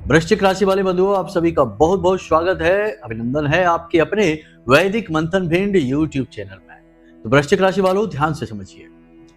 वृश्चिक राशि वाले बंधुओं, आप सभी का बहुत बहुत स्वागत है, अभिनंदन है आपके अपने वैदिक मंथन भिंड यूट्यूब चैनल में। तो वृश्चिक राशि वालों, ध्यान से समझिए,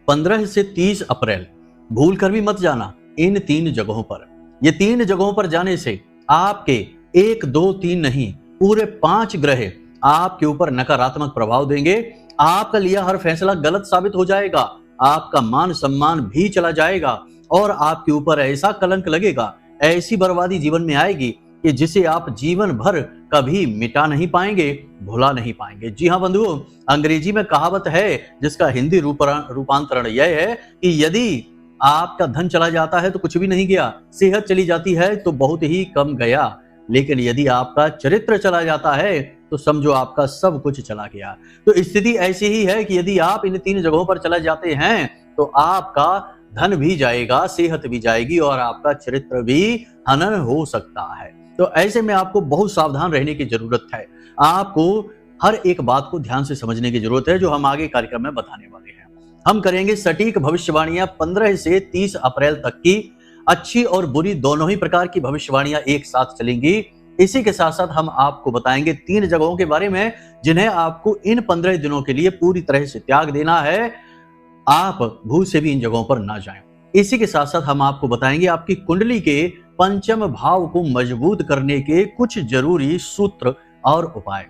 15 से 30 अप्रैल भूल कर भी मत जाना इन 3 जगहों पर। ये 3 जगहों पर जाने से आपके 1, 2, 3 नहीं, पूरे 5 ग्रह आपके ऊपर नकारात्मक प्रभाव देंगे। आपका लिया हर फैसला गलत साबित हो जाएगा, आपका मान सम्मान भी चला जाएगा और आपके ऊपर ऐसा कलंक लगेगा, ऐसी बर्बादी जीवन में आएगी कि जिसे आप जीवन भर कभी मिटा नहीं पाएंगे, भुला नहीं पाएंगे। जी हाँ बंधुओं, अंग्रेजी में कहावत है जिसका हिंदी रूपांतरण यह है कि यदि आपका धन चला जाता है तो कुछ भी नहीं गया, सेहत चली जाती है तो बहुत ही कम गया, लेकिन यदि आपका चरित्र चला जाता है तो समझो आपका सब कुछ चला गया। तो स्थिति ऐसी ही है कि यदि आप इन 3 जगहों पर चले जाते हैं तो आपका धन भी जाएगा, सेहत भी जाएगी और आपका चरित्र भी हनन हो सकता है। तो ऐसे में आपको बहुत सावधान रहने की जरूरत है। आपको हर एक बात को ध्यान से समझने की जरूरत है जो हम आगे कार्यक्रम में बताने वाले हैं। हम करेंगे सटीक भविष्यवाणियां 15 से 30 अप्रैल तक की, अच्छी और बुरी दोनों ही प्रकार की भविष्यवाणियां एक साथ चलेंगी। इसी के साथ साथ हम आपको बताएंगे 3 जगहों के बारे में जिन्हें आपको इन 15 दिनों के लिए पूरी तरह से त्याग देना है। आप भूल से भी इन जगहों पर ना जाएं। इसी के साथ साथ हम आपको बताएंगे आपकी कुंडली के पंचम भाव को मजबूत करने के कुछ जरूरी सूत्र और उपाय।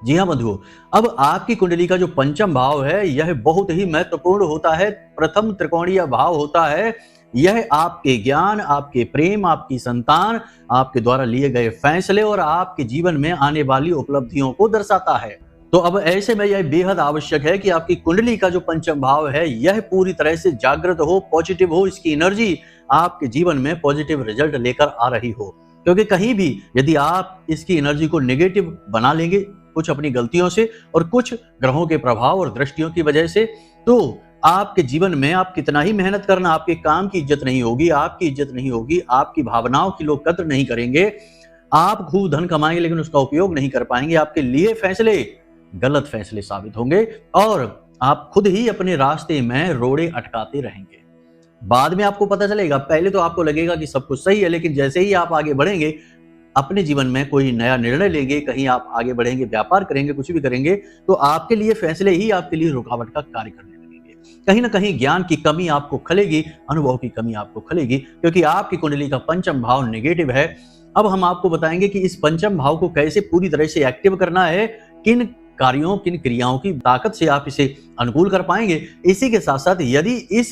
जी हाँ बंधुओं, अब आपकी कुंडली का जो पंचम भाव है यह बहुत ही महत्वपूर्ण होता है। प्रथम त्रिकोणीय भाव होता है। यह आपके ज्ञान, आपके प्रेम, आपकी संतान, आपके द्वारा लिए गए फैसले और आपके जीवन में आने वाली उपलब्धियों को दर्शाता है। तो अब ऐसे में यह बेहद आवश्यक है कि आपकी कुंडली का जो पंचम भाव है यह पूरी तरह से जागृत हो, पॉजिटिव हो, इसकी एनर्जी आपके जीवन में पॉजिटिव रिजल्ट लेकर आ रही हो। क्योंकि कहीं भी यदि आप इसकी एनर्जी को नेगेटिव बना लेंगे कुछ अपनी गलतियों से और कुछ ग्रहों के प्रभाव और दृष्टियों की वजह से, तो आपके जीवन में आप कितना ही मेहनत करना, आपके काम की इज्जत नहीं होगी, आपकी इज्जत नहीं होगी, आपकी भावनाओं की लोग कद्र नहीं करेंगे। आप खूब धन कमाएंगे लेकिन उसका उपयोग नहीं कर पाएंगे। आपके लिए फैसले गलत फैसले साबित होंगे और आप खुद ही अपने रास्ते में रोड़े अटकाते रहेंगे। बाद में आपको पता चलेगा, पहले तो आपको लगेगा कि सब कुछ सही है, लेकिन जैसे ही आप आगे बढ़ेंगे, अपने जीवन में कोई नया निर्णय लेंगे, कहीं आप आगे बढ़ेंगे, व्यापार करेंगे, कुछ भी करेंगे, तो आपके लिए फैसले ही आपके लिए रुकावट का कार्य करने लगेंगे। कहीं ना कहीं ज्ञान की कमी आपको खलेगी, अनुभव की कमी आपको खलेगी, क्योंकि आपकी कुंडली का पंचम भाव नेगेटिव है। अब हम आपको बताएंगे कि इस पंचम भाव को कैसे पूरी तरह से एक्टिव करना है, किन कार्यों, किन क्रियाओं की ताकत से आप इसे अनुकूल कर पाएंगे। इसी के साथ साथ यदि इस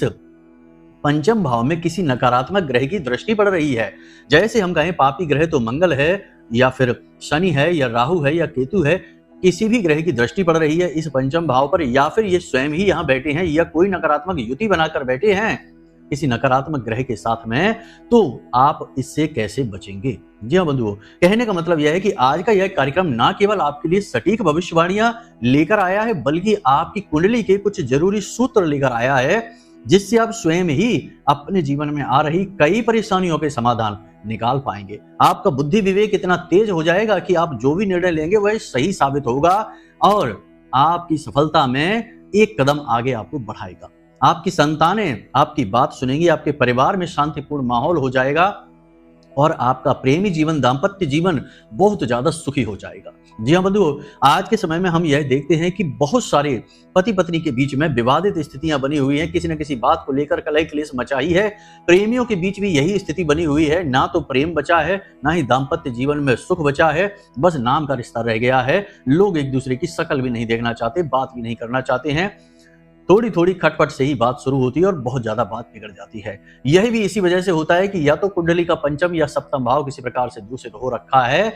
पंचम भाव में किसी नकारात्मक ग्रह की दृष्टि पड़ रही है, जैसे हम कहें पापी ग्रह तो मंगल है या फिर शनि है या राहु है या केतु है, किसी भी ग्रह की दृष्टि पड़ रही है इस पंचम भाव पर, या फिर ये स्वयं ही यहाँ बैठे हैं या कोई नकारात्मक युति बनाकर बैठे हैं किसी नकारात्मक ग्रह के साथ में, तो आप इससे कैसे बचेंगे। जी हाँ बंधुओं, कहने का मतलब यह है कि आज का यह कार्यक्रम ना केवल आपके लिए सटीक भविष्यवाणियां लेकर आया है, बल्कि आपकी कुंडली के कुछ जरूरी सूत्र लेकर आया है, जिससे आप स्वयं ही अपने जीवन में आ रही कई परेशानियों के समाधान निकाल पाएंगे। आपका बुद्धि विवेक इतना तेज हो जाएगा कि आप जो भी निर्णय लेंगे वह सही साबित होगा और आपकी सफलता में एक कदम आगे आपको बढ़ाएगा। आपकी संतानें आपकी बात सुनेंगी, आपके परिवार में शांतिपूर्ण माहौल हो जाएगा और आपका प्रेमी जीवन, दाम्पत्य जीवन बहुत ज्यादा सुखी हो जाएगा। जी हाँ बंधुओं, आज के समय में हम यह देखते हैं कि बहुत सारे पति पत्नी के बीच में विवादित स्थितियां बनी हुई हैं, किसी न किसी बात को लेकर कलह क्लेश मचा ही है। प्रेमियों के बीच भी यही स्थिति बनी हुई है, ना तो प्रेम बचा है, ना ही दाम्पत्य जीवन में सुख बचा है, बस नाम का रिश्ता रह गया है। लोग एक दूसरे की शक्ल भी नहीं देखना चाहते, बात भी नहीं करना चाहते हैं। थोड़ी थोड़ी खटपट से ही बात शुरू होती है और बहुत ज्यादा बात बिगड़ जाती है। यह भी इसी वजह से होता है कि या तो कुंडली का पंचम या सप्तम भाव किसी प्रकार से दूषित हो रखा है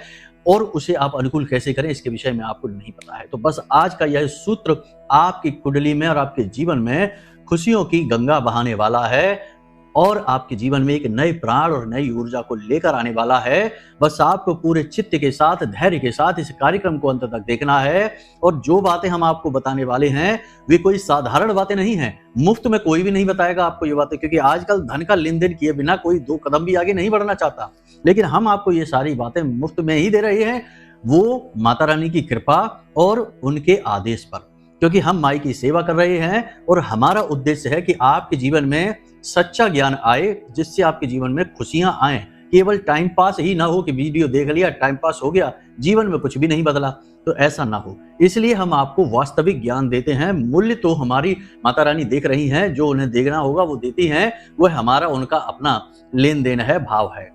और उसे आप अनुकूल कैसे करें इसके विषय में आपको नहीं पता है। तो बस आज का यह सूत्र आपकी कुंडली में और आपके जीवन में खुशियों की गंगा बहाने वाला है और आपके जीवन में एक नए प्राण और नई ऊर्जा को लेकर आने वाला है। बस आपको पूरे चित्त के साथ, धैर्य के साथ इस कार्यक्रम को अंत तक देखना है। और जो बातें हम आपको बताने वाले हैं वे कोई साधारण बातें नहीं हैं। मुफ्त में कोई भी नहीं बताएगा आपको ये बातें, क्योंकि आजकल धन का लेन देन किए बिना कोई 2 कदम भी आगे नहीं बढ़ना चाहता। लेकिन हम आपको ये सारी बातें मुफ्त में ही दे रहे हैं, वो माता रानी की कृपा और उनके आदेश पर, क्योंकि हम माई की सेवा कर रहे हैं और हमारा उद्देश्य है कि आपके जीवन में सच्चा ज्ञान आए, जिससे आपके जीवन में खुशियां आए। केवल टाइम पास ही ना हो कि वीडियो देख लिया, टाइम पास हो गया, जीवन में कुछ भी नहीं बदला, तो ऐसा ना हो। इसलिए हम आपको वास्तविक ज्ञान देते हैं। मूल्य तो हमारी माता रानी देख रही हैं, जो उन्हें देखना होगा वो देती हैं, वह हमारा उनका अपना लेन देन है, भाव है।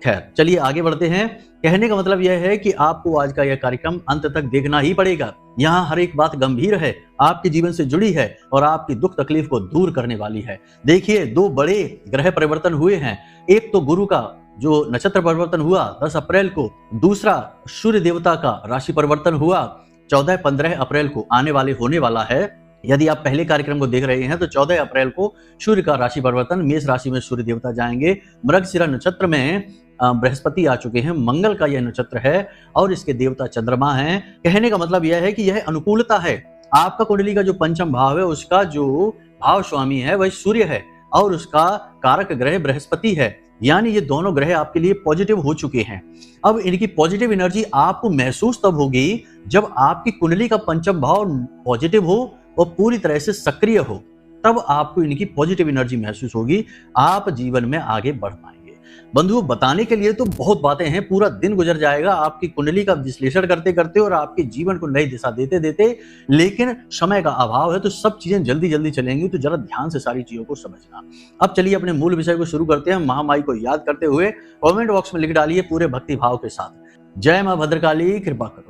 खैर चलिए आगे बढ़ते हैं। कहने का मतलब यह है कि आपको आज का यह कार्यक्रम अंत तक देखना ही पड़ेगा। यहाँ हर एक बात गंभीर है, आपके जीवन से जुड़ी है और आपकी दुख तकलीफ को दूर करने वाली है। देखिए, दो बड़े ग्रह परिवर्तन हुए हैं। एक तो गुरु का जो नक्षत्र परिवर्तन हुआ 10 अप्रैल को, दूसरा सूर्य देवता का राशि परिवर्तन हुआ 14-15 अप्रैल को होने वाला है। यदि आप पहले कार्यक्रम को देख रहे हैं तो 14 अप्रैल को सूर्य का राशि परिवर्तन, मेष राशि में सूर्य देवता जाएंगे, मृगशिरा नक्षत्र में बृहस्पति आ चुके हैं, मंगल का यह नक्षत्र है और इसके देवता चंद्रमा हैं। कहने का मतलब यह है कि यह अनुकूलता है। आपका कुंडली का जो पंचम भाव है उसका जो भाव स्वामी है वह सूर्य है और उसका कारक ग्रह बृहस्पति है। यानी ये दोनों ग्रह आपके लिए पॉजिटिव हो चुके हैं। अब इनकी पॉजिटिव एनर्जी आपको महसूस तब होगी जब आपकी कुंडली का पंचम भाव पॉजिटिव हो और पूरी तरह से सक्रिय हो, तब आपको इनकी पॉजिटिव एनर्जी महसूस होगी, आप जीवन में आगे बढ़ पाएंगे। बंधुओं, बताने के लिए तो बहुत बातें हैं, पूरा दिन गुजर जाएगा आपकी कुंडली का विश्लेषण करते करते और आपके जीवन को नई दिशा देते देते, लेकिन समय का अभाव है तो सब चीजें जल्दी जल्दी चलेंगी, तो जरा ध्यान से सारी चीजों को समझना। अब चलिए अपने मूल विषय को शुरू करते हैं। महामाई को याद करते हुए कमेंट बॉक्स में लिख डालिए पूरे भक्ति भाव के साथ, जय मां भद्रकाली, कृपा करो।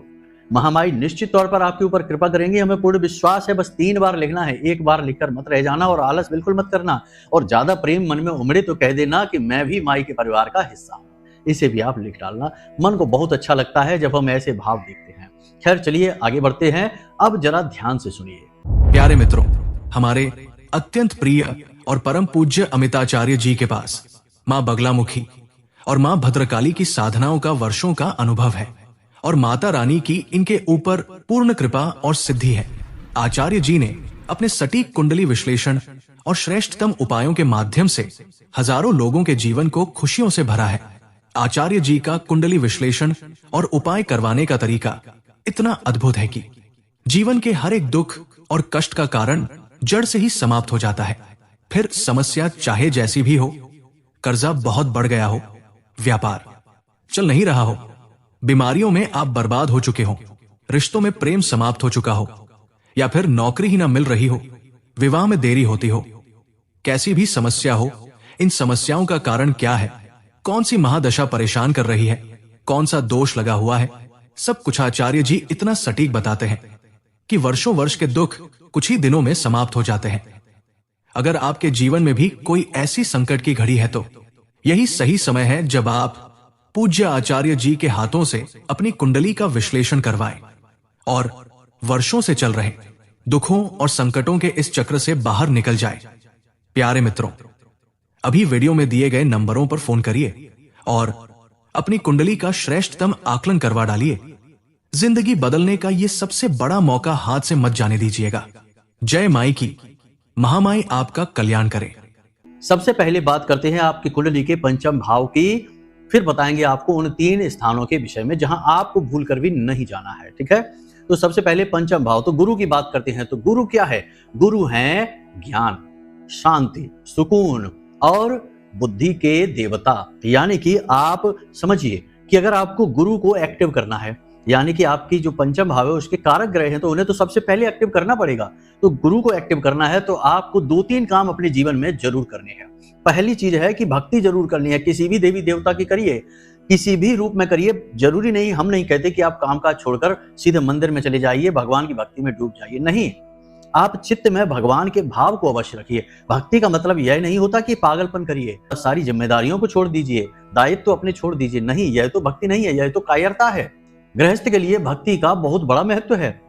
महामाई निश्चित तौर पर आपके ऊपर कृपा करेंगी, हमें पूर्ण विश्वास है। बस 3 बार लिखना है, एक बार लिखकर मत रह जाना और आलस बिल्कुल मत करना। और ज्यादा प्रेम मन में उमड़े तो कह देना कि मैं भी माई के परिवार का हिस्सा हूं, इसे भी आप लिख डालना। मन को बहुत अच्छा लगता है जब हम ऐसे भाव देखते हैं। खैर चलिए आगे बढ़ते हैं। अब जरा ध्यान से सुनिए। प्यारे मित्रों, हमारे अत्यंत प्रिय और परम पूज्य अमिताचार्य जी के पास माँ बगलामुखी और माँ भद्रकाली की साधनाओं का वर्षों का अनुभव है और माता रानी की इनके ऊपर पूर्ण कृपा और सिद्धि है। आचार्य जी ने अपने सटीक कुंडली विश्लेषण और श्रेष्ठतम उपायों के माध्यम से हजारों लोगों के जीवन को खुशियों से भरा है। आचार्य जी का कुंडली विश्लेषण और उपाय करवाने का तरीका इतना अद्भुत है कि जीवन के हर एक दुख और कष्ट का कारण जड़ से ही समाप्त हो जाता है। फिर समस्या चाहे जैसी भी हो, कर्जा बहुत बढ़ गया हो, व्यापार चल नहीं रहा हो, बीमारियों में आप बर्बाद हो चुके हो, रिश्तों में प्रेम समाप्त हो चुका हो, या फिर नौकरी ही ना मिल रही हो, विवाह में देरी होती हो, कैसी भी समस्या हो, इन समस्याओं का कारण क्या है, कौन सी महादशा परेशान कर रही है, कौन सा दोष लगा हुआ है, सब कुछ आचार्य जी इतना सटीक बताते हैं कि वर्षों वर्ष के दुख कुछ ही दिनों में समाप्त हो जाते हैं। अगर आपके जीवन में भी कोई ऐसी संकट की घड़ी है तो यही सही समय है जब आप पूज्य आचार्य जी के हाथों से अपनी कुंडली का विश्लेषण करवाएं और वर्षों से चल रहे दुखों और संकटों के इस चक्र से बाहर निकल जाए। प्यारे मित्रों, अभी वीडियो में दिए गए नंबरों पर फोन करिए और अपनी कुंडली का श्रेष्ठतम आकलन करवा डालिए। जिंदगी बदलने का ये सबसे बड़ा मौका हाथ से मत जाने दीजिएगा। जय माई की, महामाई आपका कल्याण करे। सबसे पहले बात करते हैं आपकी कुंडली के पंचम भाव की, फिर बताएंगे आपको उन 3 स्थानों के विषय में जहां आपको भूल कर भी नहीं जाना है। ठीक है, तो सबसे पहले पंचम भाव, तो गुरु की बात करते हैं। तो गुरु क्या है? गुरु हैं ज्ञान, शांति, सुकून और बुद्धि के देवता। यानी कि आप समझिए कि अगर आपको गुरु को एक्टिव करना है, यानी कि आपकी जो पंचम भाव है उसके कारक ग्रह हैं, तो उन्हें तो सबसे पहले एक्टिव करना पड़ेगा। तो गुरु को एक्टिव करना है तो आपको 2-3 काम अपने जीवन में जरूर करने हैं। पहली चीज है कि भक्ति जरूर करनी है, किसी भी देवी देवता की करिए, किसी भी रूप में करिए। जरूरी नहीं, हम नहीं कहते कि आप काम काज छोड़कर सीधे मंदिर में चले जाइए, भगवान की भक्ति में डूब जाइए, नहीं। आप चित्त में भगवान के भाव को अवश्य रखिए। भक्ति का मतलब यह नहीं होता कि पागलपन करिए, सारी जिम्मेदारियों को छोड़ दीजिए, दायित्व तो अपने छोड़ दीजिए, नहीं, यह तो भक्ति नहीं है, यह तो कायरता है। गृहस्थ के लिए भक्ति का बहुत बड़ा महत्व है।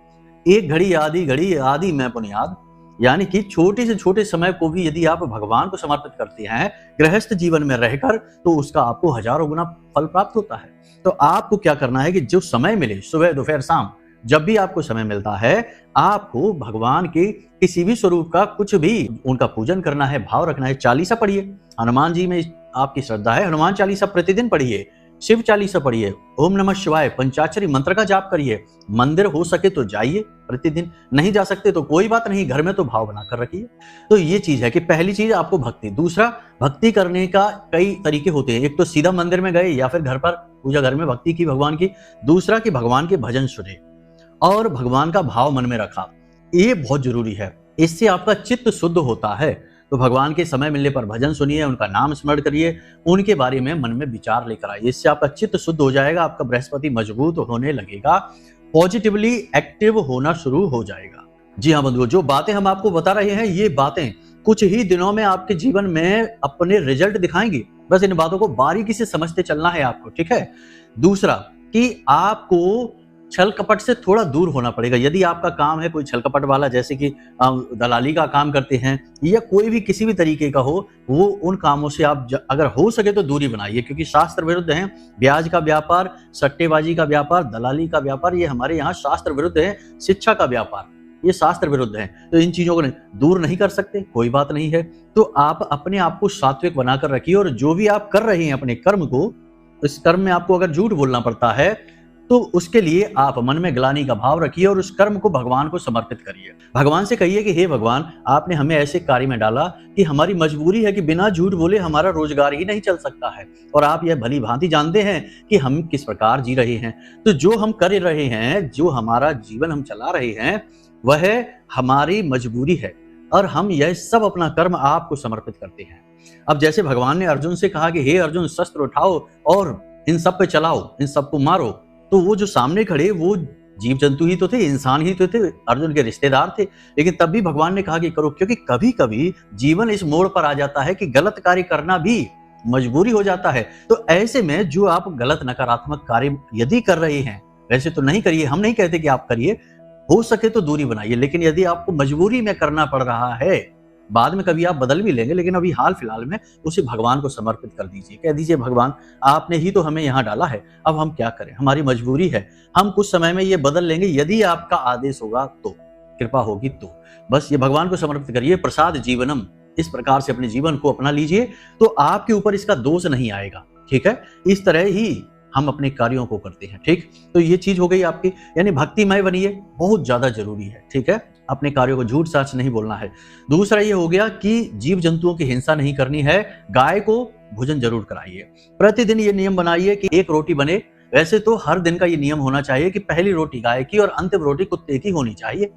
एक घड़ी आदि मैं बुनियाद, यानी कि छोटे से छोटे समय को भी यदि आप भगवान को समर्पित करते हैं गृहस्थ जीवन में रहकर, तो उसका आपको हजारों गुना फल प्राप्त होता है। तो आपको क्या करना है कि जो समय मिले, सुबह दोपहर शाम, जब भी आपको समय मिलता है, आपको भगवान के किसी भी स्वरूप का कुछ भी उनका पूजन करना है, भाव रखना है। चालीसा पढ़िए, हनुमान जी में आपकी श्रद्धा है, हनुमान चालीसा प्रतिदिन पढ़िए। शिव चालीसा पढ़िए, ओम नमः शिवाय पंचाक्षरी मंत्र का जाप करिए, मंदिर हो सके तो जाइए प्रतिदिन, नहीं जा सकते तो कोई बात नहीं, घर में तो भाव बनाकर रखिए। तो ये चीज है कि पहली चीज आपको भक्ति। दूसरा, भक्ति करने का कई तरीके होते हैं। एक तो सीधा मंदिर में गए या फिर घर पर पूजा घर में भक्ति की भगवान की। दूसरा कि भगवान के भजन सुने और भगवान का भाव मन में रखा, ये बहुत जरूरी है। इससे आपका चित्त शुद्ध होता है। तो भगवान के समय मिलने पर भजन सुनिए, उनका नाम स्मरण करिए, उनके बारे में मन में विचार लेकर आइए। इससे आपका चित्त शुद्ध हो जाएगा, आपका बृहस्पति मजबूत होने लगेगा, पॉजिटिवली एक्टिव होना शुरू हो जाएगा। जी हाँ बंधुओं, जो बातें हम आपको बता रहे हैं, ये बातें कुछ ही दिनों में आपके जीवन में अपने रिजल्ट दिखाएंगी। बस इन बातों को बारीकी से समझते चलना है आपको, ठीक है। दूसरा कि आपको छल कपट से थोड़ा दूर होना पड़ेगा। यदि आपका काम है कोई छल कपट वाला, जैसे कि दलाली का काम करते हैं या कोई भी किसी भी तरीके का हो, वो उन कामों से आप अगर हो सके तो दूरी बनाइए, क्योंकि शास्त्र विरुद्ध है। ब्याज का व्यापार, सट्टेबाजी का व्यापार, दलाली का व्यापार, ये हमारे यहाँ शास्त्र विरुद्ध है। शिक्षा का व्यापार, ये शास्त्र विरुद्ध है। तो इन चीजों को दूर नहीं कर सकते, कोई बात नहीं है। तो आप अपने आप को सात्विक बनाकर रखिए, और जो भी आप कर रहे हैं अपने कर्म को, इस कर्म में आपको अगर झूठ बोलना पड़ता है तो उसके लिए आप मन में ग्लानि का भाव रखिए और उस कर्म को भगवान को समर्पित करिए। भगवान से कहिए कि हे भगवान, आपने हमें ऐसे कार्य में डाला कि हमारी मजबूरी है कि बिना झूठ बोले हमारा रोजगार ही नहीं चल सकता है, और आप यह भली भांति जानते हैं कि हम किस प्रकार जी रहे हैं। तो जो हम कर रहे हैं, जो हमारा जीवन हम चला रहे हैं, वह हमारी मजबूरी है, और हम यह सब अपना कर्म आपको समर्पित करते हैं। अब जैसे भगवान ने अर्जुन से कहा कि हे अर्जुन, शस्त्र उठाओ और इन सब पे चलाओ, इन सबको मारो, तो वो जो सामने खड़े वो जीव जंतु ही तो थे, इंसान ही तो थे, अर्जुन के रिश्तेदार थे। लेकिन तब भी भगवान ने कहा कि करो, क्योंकि कभी कभी जीवन इस मोड़ पर आ जाता है कि गलत कार्य करना भी मजबूरी हो जाता है। तो ऐसे में जो आप गलत नकारात्मक कार्य यदि कर रहे हैं, वैसे तो नहीं करिए, हम नहीं कहते कि आप करिए, हो सके तो दूरी बनाइए। लेकिन यदि आपको मजबूरी में करना पड़ रहा है, बाद में कभी आप बदल भी लेंगे, लेकिन अभी हाल फिलहाल में उसे भगवान को समर्पित कर दीजिए। कह दीजिए भगवान, आपने ही तो हमें यहाँ डाला है, अब हम क्या करें, हमारी मजबूरी है, हम कुछ समय में ये बदल लेंगे, यदि आपका आदेश होगा तो, कृपा होगी तो। बस ये भगवान को समर्पित करिए। प्रसाद जीवनम, इस प्रकार से अपने जीवन को अपना लीजिए, तो आपके ऊपर इसका दोष नहीं आएगा, ठीक है। इस तरह ही हम अपने कार्यों को करते हैं, ठीक। तो ये चीज हो गई आपकी, यानी भक्तिमय बनिए, बहुत ज्यादा जरूरी है, ठीक है। अपने कार्यों को झूठ सच नहीं बोलना है। दूसरा ये हो गया कि जीव जंतुओं की हिंसा नहीं करनी है। गाय को भोजन जरूर कराइए। प्रतिदिन ये नियम बनाइए कि एक रोटी बने। वैसे तो हर दिन का ये नियम होना चाहिए कि पहली रोटी गाय की और अंतिम रोटी कुत्ते की होनी चाहिए।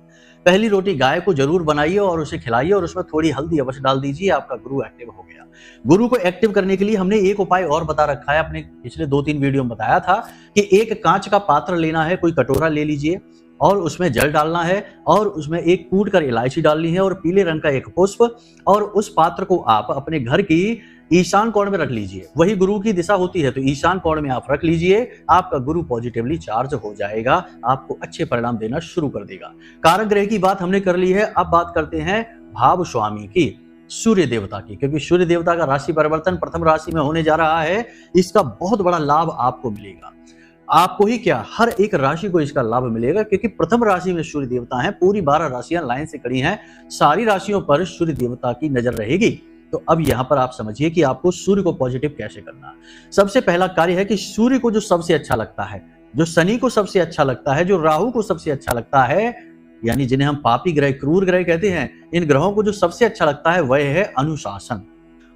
पहली रोटी गाय को जरूर बनाइए और उसे खिलाइए, और उसमें थोड़ी हल्दी अवश्य डाल दीजिए। आपका गुरु एक्टिव हो गया। गुरु को एक्टिव करने के लिए हमने एक उपाय और बता रखा है, अपने पिछले 2-3 वीडियो में बताया था कि एक कांच का पात्र लेना है, कोई कटोरा ले लीजिए, और उसमें जल डालना है, और उसमें एक कूट कर इलायची डालनी है, और पीले रंग का एक पुष्प, और उस पात्र को आप अपने घर की ईशान कोण में रख लीजिए। वही गुरु की दिशा होती है, तो ईशान कोण में आप रख लीजिए। आपका गुरु पॉजिटिवली चार्ज हो जाएगा, आपको अच्छे परिणाम देना शुरू कर देगा। कारक ग्रह की बात हमने कर ली है। अब बात करते हैं भाव स्वामी की, सूर्य देवता की, क्योंकि सूर्य देवता का राशि परिवर्तन प्रथम राशि में होने जा रहा है। इसका बहुत बड़ा लाभ आपको मिलेगा। आपको ही क्या, हर एक राशि को इसका लाभ मिलेगा, क्योंकि प्रथम राशि में सूर्य देवता हैं। पूरी 12 राशियां लाइन से खड़ी हैं, सारी राशियों पर सूर्य देवता की नजर रहेगी। तो अब यहां पर आप समझिए कि आपको सूर्य को पॉजिटिव कैसे करना है। सबसे पहला कार्य है कि सूर्य को जो सबसे अच्छा लगता है, जो शनि को सबसे अच्छा लगता है, जो राहु को सबसे अच्छा लगता है, यानी जिन्हें हम पापी ग्रह, क्रूर ग्रह कहते हैं, इन ग्रहों को जो सबसे अच्छा लगता है वह है अनुशासन।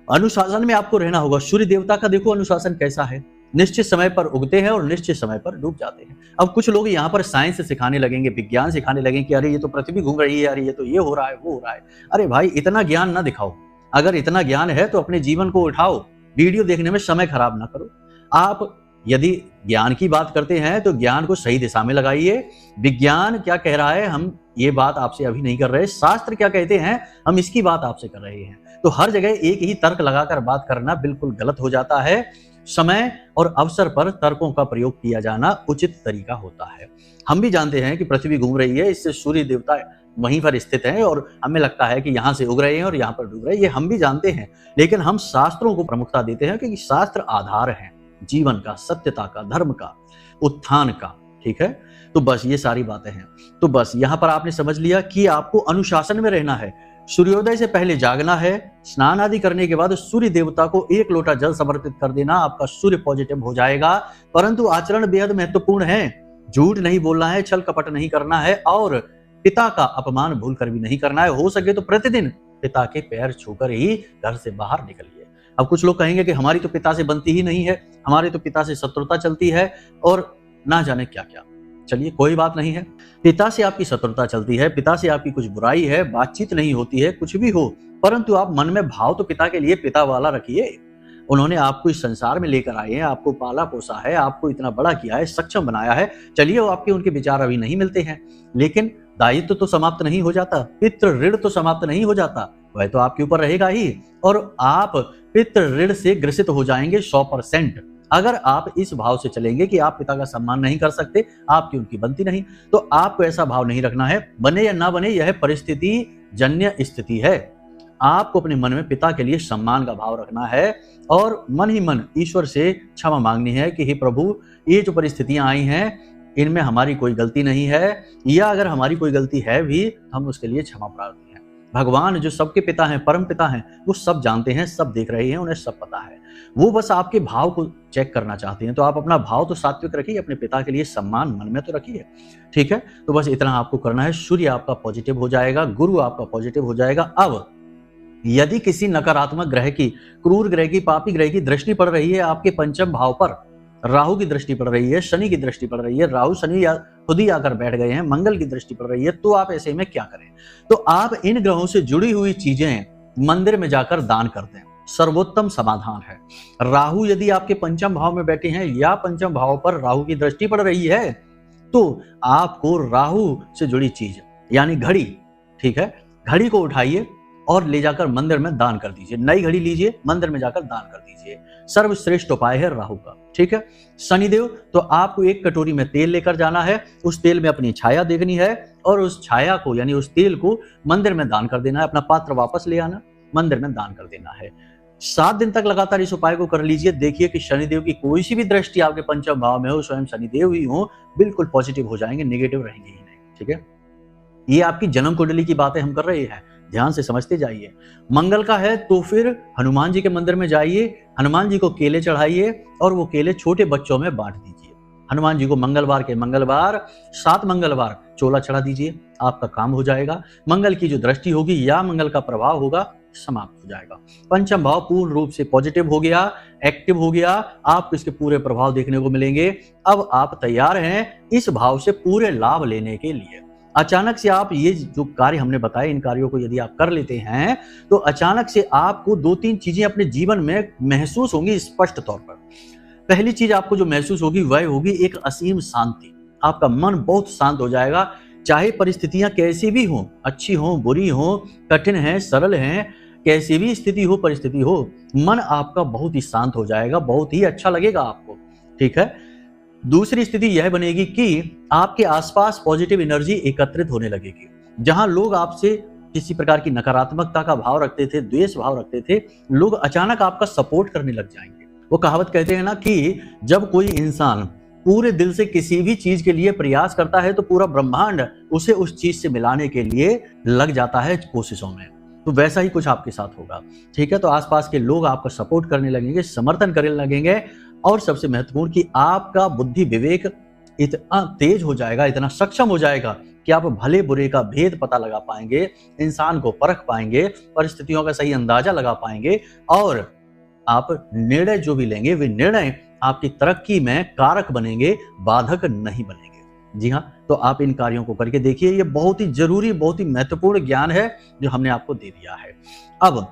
अनुशासन में आपको रहना होगा। सूर्य देवता का देखो अनुशासन कैसा है, निश्चित समय पर उगते हैं और निश्चित समय पर डूब जाते हैं। अब कुछ लोग यहाँ पर साइंस सिखाने लगेंगे, विज्ञान सिखाने लगेंगे कि अरे ये तो पृथ्वी घूम रही है, अरे ये तो ये हो रहा है, वो हो रहा है। अरे भाई, इतना ज्ञान ना दिखाओ। अगर इतना ज्ञान है तो अपने जीवन को उठाओ, वीडियो देखने में समय खराब ना करो। आप यदि ज्ञान की बात करते हैं तो ज्ञान को सही दिशा में लगाइए। विज्ञान क्या कह रहा है, हम ये बात आपसे अभी नहीं कर रहे। शास्त्र क्या कहते हैं, हम इसकी बात आपसे कर रहे हैं। तो हर जगह एक ही तर्क लगाकर बात करना बिल्कुल गलत हो जाता है। समय और अवसर पर तर्कों का प्रयोग किया जाना उचित तरीका होता है। हम भी जानते हैं कि पृथ्वी घूम रही है, इससे सूर्य देवता वहीं पर स्थित हैं, और हमें लगता है कि यहाँ से उग रहे हैं और यहाँ पर डूब रहे हैं, ये हम भी जानते हैं। लेकिन हम शास्त्रों को प्रमुखता देते हैं, क्योंकि शास्त्र आधार है जीवन का, सत्यता का, धर्म का, उत्थान का, ठीक है। तो बस ये सारी बातें हैं। तो बस यहाँ पर आपने समझ लिया कि आपको अनुशासन में रहना है। सूर्योदय से पहले जागना है, स्नान आदि करने के बाद सूर्य देवता को 1 लोटा जल समर्पित कर देना, आपका सूर्य पॉजिटिव हो जाएगा। परंतु आचरण बेहद महत्वपूर्ण है, झूठ नहीं बोलना है, छल कपट नहीं करना है और पिता का अपमान भूल कर भी नहीं करना है। हो सके तो प्रतिदिन पिता के पैर छूकर ही घर से बाहर निकलिए। अब कुछ लोग कहेंगे कि हमारी तो पिता से बनती ही नहीं है, हमारे तो पिता से शत्रुता चलती है और ना जाने क्या क्या। चलिए कोई बात नहीं है, पिता से आपकी शत्रुता चलती है, पिता से आपकी कुछ बुराई है, बातचीत नहीं होती है, कुछ भी हो, परंतु आप मन में भाव तो पिता के लिए पिता वाला रखिए। उन्होंने आपको इस संसार में लेकर आए हैं, आपको पाला पोसा है, आपको इतना बड़ा किया है, सक्षम बनाया है। चलिए वो आपके उनके विचार अभी नहीं मिलते हैं, लेकिन दायित्व तो समाप्त नहीं हो जाता, पितृ ऋण तो समाप्त नहीं हो जाता, वह तो आपके ऊपर रहेगा ही और आप पितृ ऋण से ग्रसित हो जाएंगे 100%। अगर आप इस भाव से चलेंगे कि आप पिता का सम्मान नहीं कर सकते, आपकी उनकी बनती नहीं, तो आपको ऐसा भाव नहीं रखना है। बने या ना बने यह परिस्थिति जन्य स्थिति है। आपको अपने मन में पिता के लिए सम्मान का भाव रखना है और मन ही मन ईश्वर से क्षमा मांगनी है कि हे प्रभु, ये जो परिस्थितियां आई हैं इनमें हमारी कोई गलती नहीं है, या अगर हमारी कोई गलती है भी हम उसके लिए क्षमा प्रार्थी हैं। भगवान जो सबके पिता हैं, परम पिता हैं, वो सब जानते हैं, सब देख रहे हैं, उन्हें सब पता है। वो बस आपके भाव को चेक करना चाहते हैं, तो आप अपना भाव तो सात्विक रखिए, अपने पिता के लिए सम्मान मन में तो रखिए। ठीक है, तो बस इतना आपको करना है। सूर्य आपका पॉजिटिव हो जाएगा, गुरु आपका पॉजिटिव हो जाएगा। अब यदि किसी नकारात्मक ग्रह की, क्रूर ग्रह की, पापी ग्रह की दृष्टि पड़ रही है आपके पंचम भाव पर, राहु की दृष्टि पड़ रही है, शनि की दृष्टि पड़ रही है, राहु शनि या खुद ही आकर बैठ गए हैं, मंगल की दृष्टि पड़ रही है, तो आप ऐसे में क्या करें? तो आप इन ग्रहों से जुड़ी हुई चीजें मंदिर में जाकर दान कर दें, सर्वोत्तम समाधान है। राहु यदि आपके पंचम भाव में बैठे हैं या पंचम भाव पर राहु की दृष्टि पड़ रही है, तो आपको राहु से जुड़ी चीज यानी घड़ी, ठीक है, घड़ी को उठाइए और ले जाकर मंदिर में दान कर दीजिए। नई घड़ी लीजिए, मंदिर में जाकर दान कर दीजिए। सर्वश्रेष्ठ उपाय है राहु का। ठीक है, शनिदेव, तो आपको 1 कटोरी में तेल लेकर जाना है, उस तेल में अपनी छाया देखनी है और उस छाया को यानी उस तेल को मंदिर में दान कर देना है। अपना पात्र वापस ले आना, मंदिर में दान कर देना है। 7 दिन तक लगातार इस उपाय को कर लीजिए। देखिए कि शनिदेव की कोई सी भी दृष्टि आपके पंचम भाव में हो, स्वयं शनिदेव ही हो, बिल्कुल पॉजिटिव हो जाएंगे, नेगेटिव रहेंगे ही नहीं। ठीक है, ये आपकी जन्म कुंडली की बातें हम कर रहे हैं, ध्यान से समझते जाइए। मंगल का है तो फिर हनुमान जी के मंदिर में जाइए, हनुमान जी को केले चढ़ाइए और वो केले छोटे बच्चों में बांट दीजिए। हनुमान जी को मंगलवार के मंगलवार 7 मंगलवार चोला चढ़ा दीजिए, आपका काम हो जाएगा। मंगल की जो दृष्टि होगी या मंगल का प्रभाव होगा समाप्त हो जाएगा। पंचम भाव पूर्ण रूप से पॉजिटिव हो गया, एक्टिव हो गया, आपको इसके पूरे प्रभाव देखने को मिलेंगे। अब आप तैयार हैं इस भाव से पूरे लाभ लेने के लिए। अचानक से आप ये जो कार्य हमने बताए, इन कार्यों को यदि आप कर लेते हैं तो अचानक से आपको 2-3 चीजें अपने जीवन में महसूस होंगी स्पष्ट तौर पर। पहली चीज आपको जो महसूस होगी वह होगी एक असीम शांति। आपका मन बहुत शांत हो जाएगा, चाहे परिस्थितियां कैसी भी हों, अच्छी हों, बुरी हों, कठिन हैं, सरल हैं, कैसी भी स्थिति हो, परिस्थिति हो, मन आपका बहुत ही शांत हो जाएगा, बहुत ही अच्छा लगेगा आपको। ठीक है, दूसरी स्थिति यह बनेगी कि आपके आसपास पॉजिटिव एनर्जी एकत्रित होने लगेगी। जहां लोग आपसे किसी प्रकार की नकारात्मकता का भाव रखते थे, द्वेष भाव रखते थे, लोग अचानक आपका सपोर्ट करने लग जाएंगे। वो कहावत कहते हैं ना कि जब कोई इंसान पूरे दिल से किसी भी चीज के लिए प्रयास करता है तो पूरा ब्रह्मांड उसे उस चीज से मिलाने के लिए लग जाता है कोशिशों में। तो वैसा ही कुछ आपके साथ होगा। ठीक है, तो आसपास के लोग आपका सपोर्ट करने लगेंगे, समर्थन करने लगेंगे और सबसे महत्वपूर्ण कि आपका बुद्धि विवेक इतना तेज हो जाएगा, इतना सक्षम हो जाएगा कि आप भले बुरे का भेद पता लगा पाएंगे, इंसान को परख पाएंगे, परिस्थितियों का सही अंदाजा लगा पाएंगे और आप निर्णय जो भी लेंगे वे निर्णय आपकी तरक्की में कारक बनेंगे, बाधक नहीं बनेंगे। जी हाँ, तो आप इन कार्यों को करके देखिए, ये बहुत ही जरूरी, बहुत ही महत्वपूर्ण ज्ञान है जो हमने आपको दे दिया है। अब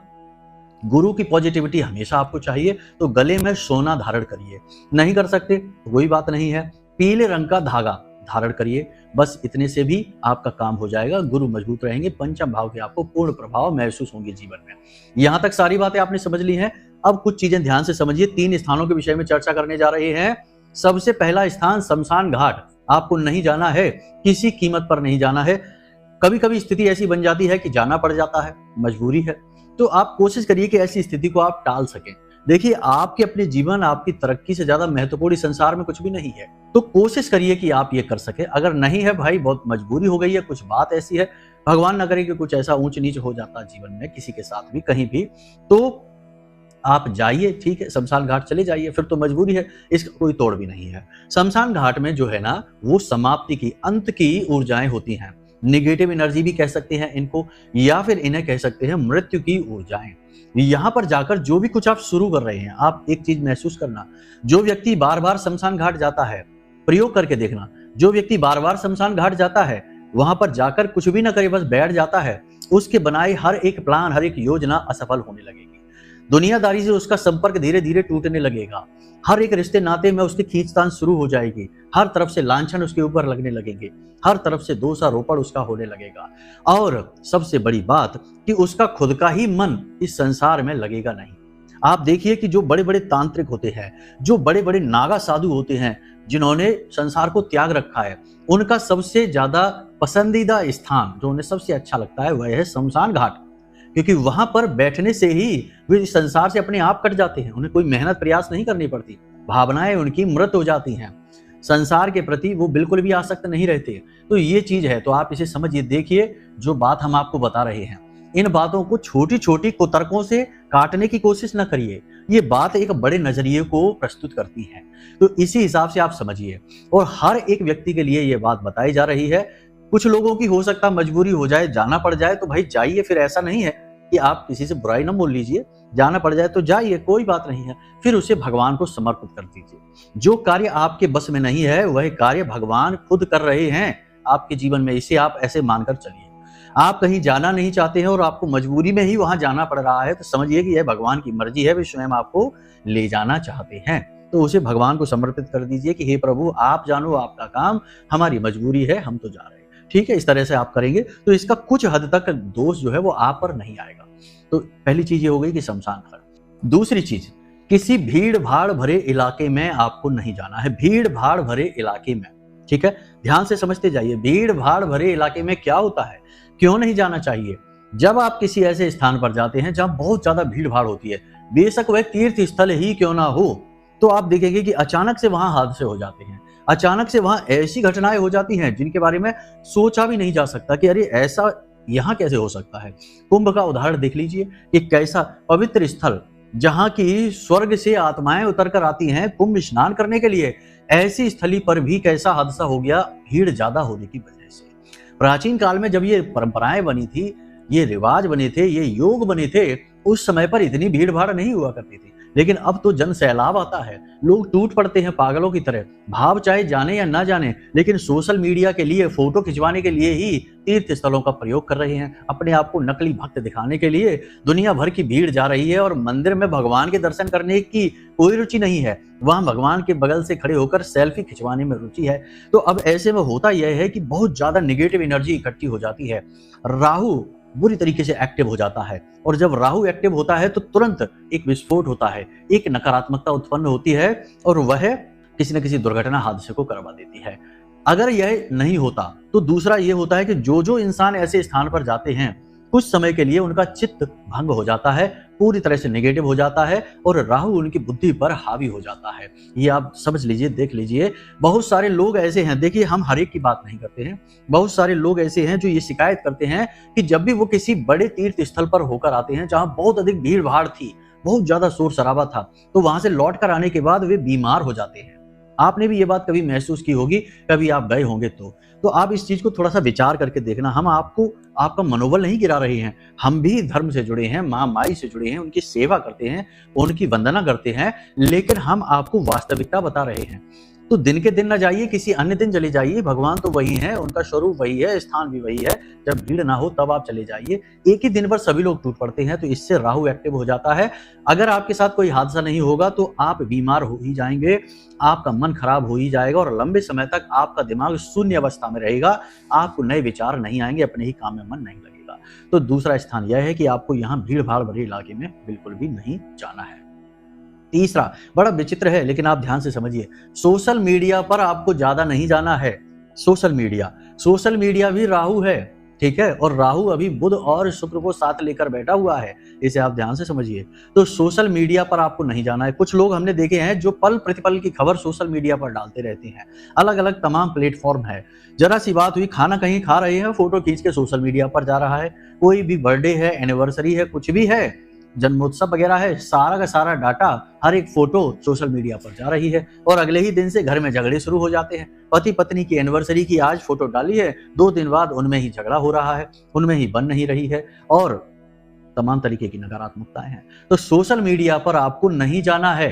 गुरु की पॉजिटिविटी हमेशा आपको चाहिए, तो गले में सोना धारण करिए। नहीं कर सकते तो कोई बात नहीं है, पीले रंग का धागा धारण करिए, बस इतने से भी आपका काम हो जाएगा। गुरु मजबूत रहेंगे, पंचम भाव के आपको पूर्ण प्रभाव महसूस होंगे जीवन में। यहां तक सारी बातें आपने समझ ली हैं। अब कुछ चीजें ध्यान से समझिए। 3 स्थानों के विषय में चर्चा करने जा रहे हैं। सबसे पहला स्थान शमशान घाट। आपको नहीं जाना है, किसी कीमत पर नहीं जाना है। कभी कभी स्थिति ऐसी बन जाती है कि जाना पड़ जाता है, मजबूरी है, तो आप कोशिश करिए कि ऐसी स्थिति को आप टाल सकें। देखिए, आपके अपने जीवन, आपकी तरक्की से ज्यादा महत्वपूर्ण संसार में कुछ भी नहीं है, तो कोशिश करिए कि आप ये कर सके। अगर नहीं है भाई, बहुत मजबूरी हो गई है, कुछ बात ऐसी है, भगवान ना करे कि कुछ ऐसा ऊंच नीच हो जाता जीवन में किसी के साथ भी कहीं भी, तो आप जाइए, ठीक है, शमशान घाट चले जाइए, फिर तो मजबूरी है, इसका कोई तोड़ भी नहीं है। शमशान घाट में जो है ना, वो समाप्ति की, अंत की ऊर्जाएं होती हैं। निगेटिव एनर्जी भी कह सकते हैं इनको, या फिर इन्हें कह सकते हैं मृत्यु की ऊर्जाएं। यहाँ पर जाकर जो भी कुछ आप शुरू कर रहे हैं, आप एक चीज महसूस करना, जो व्यक्ति बार बार शमशान घाट जाता है, प्रयोग करके देखना, जो व्यक्ति बार बार शमशान घाट जाता है, वहां पर जाकर कुछ भी ना करे, बस बैठ जाता है, उसके बनाए हर एक प्लान, हर एक योजना असफल होने लगेगी। दुनियादारी से उसका संपर्क धीरे धीरे टूटने लगेगा। हर एक रिश्ते नाते में उसकी खींचतान शुरू हो जाएगी। हर तरफ से लांछन उसके ऊपर लगने लगेंगे। हर तरफ से दोषारोपण उसका होने लगेगा। और सबसे बड़ी बात कि उसका खुद का ही मन इस संसार में लगेगा नहीं। आप देखिए कि जो बड़े बड़े तांत्रिक होते हैं, जो बड़े बड़े नागा साधु होते हैं, जिन्होंने संसार को त्याग रखा है, उनका सबसे ज्यादा पसंदीदा स्थान जो उन्हें सबसे अच्छा लगता है वह है शमशान घाट। क्योंकि वहां पर बैठने से ही वे इस संसार से अपने आप कट जाते हैं। उन्हें कोई मेहनत प्रयास नहीं करनी पड़ती। भावनाएं उनकी मृत हो जाती हैं। संसार के प्रति वो बिल्कुल भी आसक्त नहीं रहते। तो ये चीज है, तो आप इसे समझिए। देखिए जो बात हम आपको बता रहे हैं, इन बातों को छोटी छोटी कुतर्कों से काटने की कोशिश न करिए। ये बात एक बड़े नजरिए को प्रस्तुत करती है, तो इसी हिसाब से आप समझिए। और हर एक व्यक्ति के लिए ये बात बताई जा रही है। कुछ लोगों की हो सकता मजबूरी हो जाए, जाना पड़ जाए, तो भाई जाइए। फिर ऐसा नहीं है कि आप किसी से बुराई ना बोल लीजिए, जाना पड़ जाए तो जाइए, कोई बात नहीं है। फिर उसे भगवान को समर्पित कर दीजिए। जो कार्य आपके बस में नहीं है, वह कार्य भगवान खुद कर रहे हैं आपके जीवन में। इसे आप ऐसे मानकर चलिए। आप कहीं जाना नहीं चाहते हैं और आपको मजबूरी में ही वहां जाना पड़ रहा है, तो समझिए कि यह भगवान की मर्जी है, वे स्वयं आपको ले जाना चाहते हैं। तो उसे भगवान को समर्पित कर दीजिए कि हे प्रभु, आप जानो, आपका काम, हमारी मजबूरी है, हम तो जा रहे हैं। ठीक है, इस तरह से आप करेंगे तो इसका कुछ हद तक दोष जो है वो आप पर नहीं आएगा। तो पहली चीज ये हो गई कि शमशान घाट। दूसरी चीज, किसी भीड़ भाड़ भरे इलाके में आपको नहीं जाना है। भीड़ भाड़ भरे इलाके में, ठीक है, ध्यान से समझते जाइए। भीड़ भाड़ भरे इलाके में क्या होता है, क्यों नहीं जाना चाहिए? जब आप किसी ऐसे स्थान पर जाते हैं जहां बहुत ज्यादा भीड़ भाड़ होती है, बेशक वह तीर्थ स्थल ही क्यों ना हो, तो आप देखेंगे कि अचानक से वहां हादसे हो जाते हैं। अचानक से वहां ऐसी घटनाएं हो जाती हैं जिनके बारे में सोचा भी नहीं जा सकता कि अरे ऐसा यहां कैसे हो सकता है। कुंभ का उदाहरण देख लीजिए कि कैसा पवित्र स्थल, जहां की स्वर्ग से आत्माएं उतर कर आती हैं कुंभ स्नान करने के लिए, ऐसी स्थली पर भी कैसा हादसा हो गया भीड़ ज्यादा होने की वजह से। प्राचीन काल में जब ये परंपराएं बनी थी, ये रिवाज बने थे, ये योग बने थे, उस समय पर इतनी भीड़ भाड़ नहीं हुआ करती थी। लेकिन अब तो जन सैलाब आता है, लोग टूट पड़ते हैं पागलों की तरह। भाव चाहे जाने या ना जाने, लेकिन सोशल मीडिया के लिए, फोटो खिंचवाने के लिए ही तीर्थ स्थलों का प्रयोग कर रहे हैं। अपने आप को नकली भक्त दिखाने के लिए दुनिया भर की भीड़ जा रही है और मंदिर में भगवान के दर्शन करने की कोई रुचि नहीं है। वहां भगवान के बगल से खड़े होकर सेल्फी खिंचवाने में रुचि है। तो अब ऐसे में होता यह है कि बहुत ज्यादा नेगेटिव एनर्जी इकट्ठी हो जाती है। राहु बुरी तरीके से एक्टिव हो जाता है, और जब राहु एक्टिव होता है तो तुरंत एक विस्फोट होता है, एक नकारात्मकता उत्पन्न होती है, और वह किसी न किसी दुर्घटना हादसे को करवा देती है। अगर यह नहीं होता तो दूसरा यह होता है कि जो इंसान ऐसे स्थान पर जाते हैं, कुछ समय के लिए उनका चित्त भंग हो जाता है, पूरी तरह से नेगेटिव हो जाता है, और राहु उनकी बुद्धि पर हावी हो जाता है। ये आप समझ लीजिए, देख लीजिए। बहुत सारे लोग ऐसे हैं, देखिए हम हर एक की बात नहीं करते हैं, बहुत सारे लोग ऐसे हैं जो ये शिकायत करते हैं कि जब भी वो किसी बड़े तीर्थ स्थल पर होकर आते हैं जहां बहुत अधिक भीड़ भाड़ थी, बहुत ज्यादा शोर शराबा था, तो वहां से लौट कर आने के बाद वे बीमार हो जाते हैं। आपने भी ये बात कभी महसूस की होगी, कभी आप गए होंगे तो आप इस चीज को थोड़ा सा विचार करके देखना। हम आपको आपका मनोबल नहीं गिरा रहे हैं, हम भी धर्म से जुड़े हैं, माँ माई से जुड़े हैं, उनकी सेवा करते हैं, उनकी वंदना करते हैं, लेकिन हम आपको वास्तविकता बता रहे हैं। तो दिन के दिन न जाइए, किसी अन्य दिन चले जाइए। भगवान तो वही है, उनका स्वरूप वही है, स्थान भी वही है। जब भीड़ ना हो तब आप चले जाइए। एक ही दिन पर सभी लोग टूट पड़ते हैं, तो इससे राहु एक्टिव हो जाता है। अगर आपके साथ कोई हादसा नहीं होगा तो आप बीमार हो ही जाएंगे, आपका मन खराब हो ही जाएगा, और लंबे समय तक आपका दिमाग शून्य अवस्था में रहेगा। आपको नए विचार नहीं आएंगे, अपने ही काम में मन नहीं लगेगा। तो दूसरा स्थान यह है कि आपको यहाँ भीड़ भाड़ भरे इलाके में बिल्कुल भी नहीं जाना है। तीसरा बड़ा विचित्र है, लेकिन आप ध्यान से समझिए। सोशल मीडिया पर आपको ज्यादा नहीं जाना है। सोशल मीडिया भी राहु है। ठीक है, और राहु अभी बुध और शुक्र को साथ लेकर बैठा हुआ है, इसे आप ध्यान से समझिए। तो सोशल मीडिया पर आपको नहीं जाना है। कुछ लोग हमने देखे हैं जो पल प्रतिपल की खबर सोशल मीडिया पर डालते रहते हैं, अलग अलग तमाम प्लेटफॉर्म है। जरा सी बात हुई, खाना कहीं खा रहे हैं, फोटो खींच के सोशल मीडिया पर जा रहा है। कोई भी बर्थडे है, एनिवर्सरी है, कुछ भी है, जन्मोत्सव वगैरह है, सारा का सारा डाटा, हर एक फोटो सोशल मीडिया पर जा रही है। और अगले ही दिन से घर में झगड़े शुरू हो जाते हैं। पति पत्नी की एनिवर्सरी की आज फोटो डाली है, 2 दिन बाद उनमें ही झगड़ा हो रहा है, उनमें ही बन नहीं रही है, और तमाम तरीके की नकारात्मकताएं हैं। तो सोशल मीडिया पर आपको नहीं जाना है,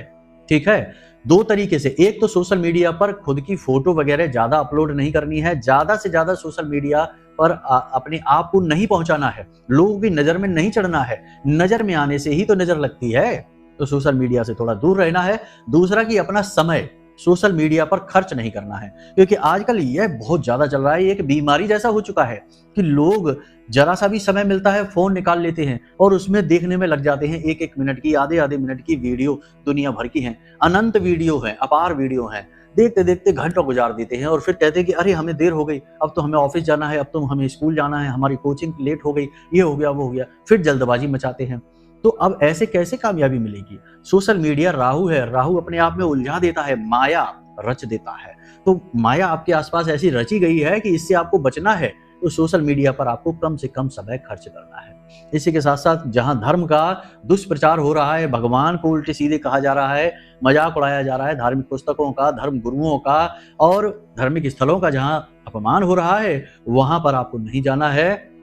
ठीक है। 2 तरीके से, एक तो सोशल मीडिया पर खुद की फोटो वगैरह ज्यादा अपलोड नहीं करनी है, ज्यादा से ज्यादा सोशल मीडिया पर अपने आप को नहीं पहुंचाना है, लोगों की नजर में नहीं चढ़ना है। नजर में आने से ही तो नजर लगती है, तो सोशल मीडिया से थोड़ा दूर रहना है। दूसरा कि अपना समय सोशल मीडिया पर खर्च नहीं करना है, क्योंकि आजकल यह बहुत ज्यादा चल रहा है, एक बीमारी जैसा हो चुका है कि लोग जरा सा भी समय मिलता है फोन निकाल लेते हैं और उसमें देखने में लग जाते हैं। 1-1 मिनट की, आधे मिनट की वीडियो दुनिया भर की हैं, अनंत वीडियो है, अपार वीडियो है, देखते देखते घंटों गुजार देते हैं और फिर कहते हैं कि अरे हमें देर हो गई, अब तो हमें ऑफिस जाना है, अब तो हमें स्कूल जाना है, हमारी कोचिंग लेट हो गई, ये हो गया वो हो गया, फिर जल्दबाजी मचाते हैं। तो अब ऐसे कैसे कामयाबी मिलेगी? सोशल मीडिया राहु है, राहु अपने आप में उलझा देता है, माया रच देता है। तो माया आपके आसपास ऐसी रची गई है कि इससे आपको बचना है, तो सोशल मीडिया पर आपको कम से कम समय खर्च करना है। इसी के साथ साथ जहां धर्म का दुष्प्रचार हो रहा है, भगवान को उल्टे सीधे कहा जा रहा है, मजाक उड़ाया जा रहा है, धार्मिक पुस्तकों का, धर्म गुरुओं का और धार्मिक स्थलों का जहां अपमान हो रहा है, वहां पर आपको नहीं जाना है।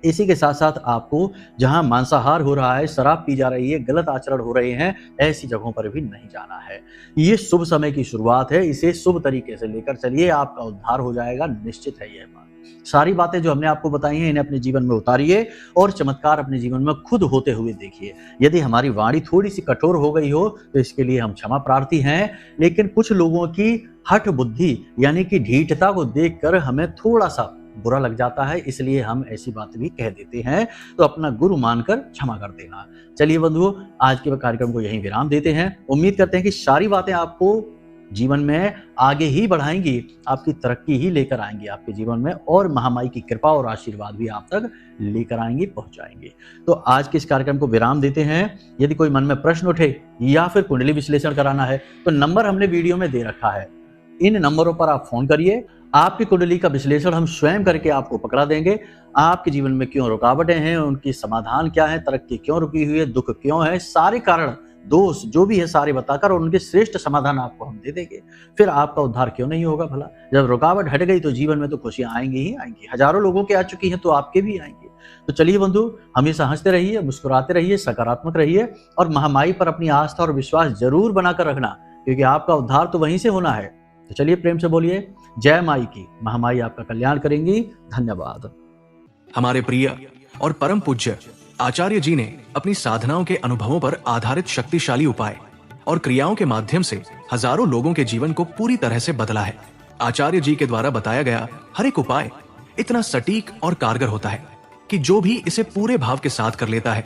इसी के साथ साथ आपको जहां मांसाहार हो रहा है, शराब पी जा रही है, गलत आचरण हो रहे हैं, ऐसी जगहों पर भी नहीं जाना है। ये शुभ समय की शुरुआत है, इसे शुभ तरीके से लेकर चलिए, आपका उद्धार हो जाएगा, निश्चित है यह बात। सारी बातें जो हमने आपको बताई हैं, इन्हें अपने जीवन में उतारिए और चमत्कार अपने जीवन में खुद होते हुए देखिए। यदि हमारी वाणी थोड़ी सी कठोर हो गई हो तो इसके लिए हम क्षमा प्रार्थी हैं, लेकिन कुछ लोगों की हठ बुद्धि यानी कि ढीठता को देखकर हमें थोड़ा सा बुरा लग जाता है, इसलिए हम ऐसी बात भी कह देते हैं, तो अपना गुरु मानकर क्षमा कर देना। चलिए बंधुओं, आज के कार्यक्रम को यहीं विराम देते हैं। उम्मीद करते हैं कि सारी बातें आपको जीवन में आगे ही बढ़ाएंगी, आपकी तरक्की ही लेकर आएंगी आपके जीवन में, और महामाई की कृपा और आशीर्वाद भी आप तक लेकर आएंगी, पहुंचाएंगे। तो आज के इस कार्यक्रम को विराम देते हैं। यदि कोई मन में प्रश्न उठे या फिर कुंडली विश्लेषण कराना है तो नंबर हमने वीडियो में दे रखा है, इन नंबरों पर आप फोन करिए। आपकी कुंडली का विश्लेषण हम स्वयं करके आपको पकड़ा देंगे। आपके जीवन में क्यों रुकावटें हैं, उनकी समाधान क्या है, तरक्की क्यों रुकी हुई है, दुख क्यों है, सारे कारण, दोष जो भी है सारे बताकर और उनके श्रेष्ठ समाधान आपको हम दे देंगे। फिर आपका उद्धार क्यों नहीं होगा भला? जब रुकावट हट गई तो जीवन में तो खुशियां आएंगी ही आएंगी। हजारों लोगों के आ चुकी हैं तो आपके भी आएंगे। तो चलिए बंधु, हमेशा हंसते रहिए, मुस्कुराते रहिए, सकारात्मक रहिए और महामाई पर अपनी आस्था और विश्वास जरूर बनाकर रखना, क्योंकि आपका उद्धार तो वहीं से होना है। तो चलिए प्रेम से बोलिए जय माई की। महामाई आपका कल्याण करेंगी। धन्यवाद। हमारे प्रिय और परम पूज्य आचार्य जी ने अपनी साधनाओं के अनुभवों पर आधारित शक्तिशाली उपाय और क्रियाओं के माध्यम से हजारों लोगों के जीवन को पूरी तरह से बदला है। आचार्य जी के द्वारा बताया गया हर एक उपाय इतना सटीक और कारगर होता है कि जो भी इसे पूरे भाव के साथ कर लेता है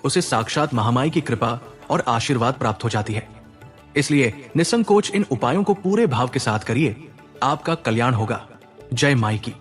उसे साक्षात महामाई की कृपा और आशीर्वाद प्राप्त हो जाती है। इसलिए निसंकोच इन उपायों को पूरे भाव के साथ करिए, आपका कल्याण होगा। जय माई की।